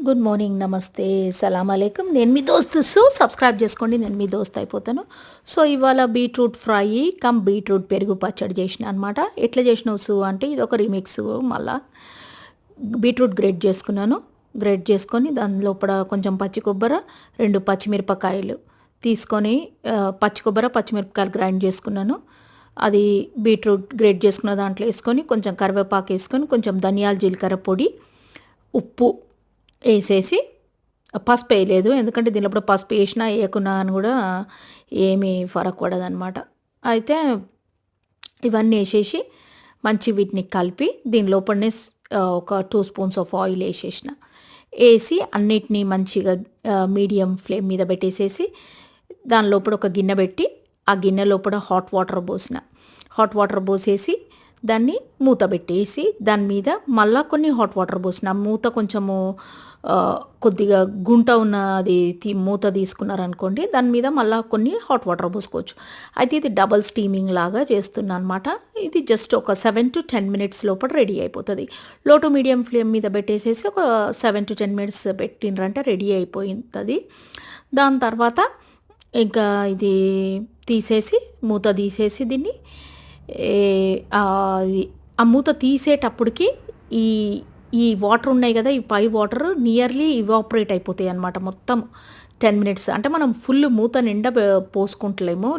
Good morning, నమస్తే, సలాం అలైకుం. నేను మీ దోస్తు సబ్స్క్రైబ్ చేసుకోండి, నేను మీ దోస్త్ అయిపోతాను. సో ఇవాళ బీట్రూట్ ఫ్రై బీట్రూట్ పెరుగు పచ్చడి చేసిన అనమాట. ఎట్లా చేసినావు సు అంటే ఇది ఒక రీమిక్స్. మళ్ళా బీట్రూట్ గ్రేట్ చేసుకున్నాను. గ్రేట్ చేసుకొని దాని లోపల కొంచెం పచ్చి కొబ్బరి, 2 పచ్చిమిరపకాయలు తీసుకొని పచ్చి కొబ్బరి పచ్చిమిరపకాయలు గ్రైండ్ చేసుకున్నాను. అది బీట్రూట్ గ్రేట్ చేసుకున్న దాంట్లో వేసుకొని కొంచెం కరివేపాకు వేసుకొని కొంచెం ధనియాల జీలకర్ర పొడి, ఉప్పు వేసేసి, పసుపు వేయలేదు ఎందుకంటే దీనిలో ఇప్పుడు పసుపు వేసినా వేయకున్నా అని కూడా ఏమీ ఫరక్ పడదనమాట. అయితే ఇవన్నీ వేసేసి మంచి వీటిని కలిపి దీని లోపలనే ఒక 2 స్పూన్స్ ఆఫ్ ఆయిల్ వేసి అన్నిటినీ మంచిగా మీడియం ఫ్లేమ్ మీద పెట్టేసేసి దాని లోపల ఒక గిన్నె పెట్టి ఆ గిన్నె లోపల హాట్ వాటర్ పోసేసి దాన్ని మూత పెట్టేసి దాని మీద మళ్ళీ కొన్ని హాట్ వాటర్ పోసిన. మూత కొంచెము కొద్దిగా గుంట ఉన్నది మూత తీసుకున్నారనుకోండి, దాని మీద మళ్ళీ కొన్ని హాట్ వాటర్ పోసుకోవచ్చు. అయితే ఇది డబల్ స్టీమింగ్ లాగా చేస్తున్నా అనమాట. ఇది జస్ట్ ఒక 7 to 10 minutes లోపల రెడీ అయిపోతుంది. లో టు మీడియం ఫ్లేమ్ మీద పెట్టేసేసి ఒక 7 to 10 minutes పెట్టినరంటే రెడీ అయిపోతుంది. దాని తర్వాత ఇంకా ఇది మూత తీసేసి దీన్ని ఆ మూత తీసేటప్పటికి ఈ వాటర్ ఉన్నాయి కదా, ఈ పై వాటర్ నియర్లీ ఇవాపరేట్ అయిపోతాయి అన్నమాట. మొత్తం 10 minutes అంటే మనం ఫుల్ మూత నిండా పోసుకుంటలేము,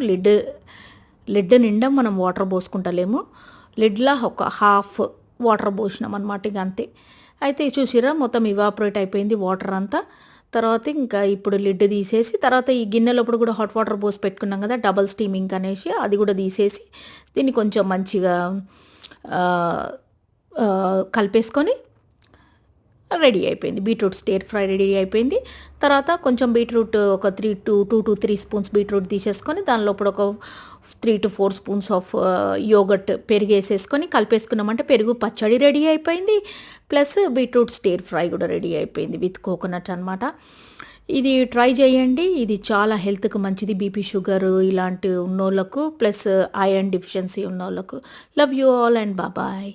లిడ్ నిండా మనం వాటర్ పోసుకుంటలేము. లిడ్లా ఒక హాఫ్ వాటర్ పోసినాం అనమాట, ఇక అంతే. అయితే చూసిరా మొత్తం ఇవాపరేట్ అయిపోయింది వాటర్ అంతా. తర్వాత ఇంకా ఇప్పుడు లిడ్ తీసేసి తర్వాత ఈ గిన్నెలోప్పుడు కూడా హాట్ వాటర్ పోసి పెట్టుకున్నాం కదా డబల్ స్టీమింగ్ అనేసి, అది కూడా తీసేసి దీన్ని కొంచెం మంచిగా కలిపేసుకొని రెడీ అయిపోయింది. బీట్రూట్ స్టిర్ ఫ్రై రెడీ అయిపోయింది. తర్వాత కొంచెం బీట్రూట్ ఒక 2 to 3 స్పూన్స్ బీట్రూట్ తీసేసుకొని దాని లోపల ఒక 3 to 4 స్పూన్స్ ఆఫ్ యోగట్ పెరుగు వేసేసుకొని కలిపేసుకున్నామంటే పెరుగు పచ్చడి రెడీ అయిపోయింది. ప్లస్ బీట్రూట్ స్టిర్ ఫ్రై కూడా రెడీ అయిపోయింది విత్ కోకోనట్ అనమాట. ఇది ట్రై చేయండి, ఇది చాలా హెల్త్కి మంచిది. బీపీ షుగర్ ఇలాంటి ఉన్నోళ్ళకు, ప్లస్ ఐరన్ డెఫిషియన్సీ ఉన్నోళ్ళకు. Love you all and bye.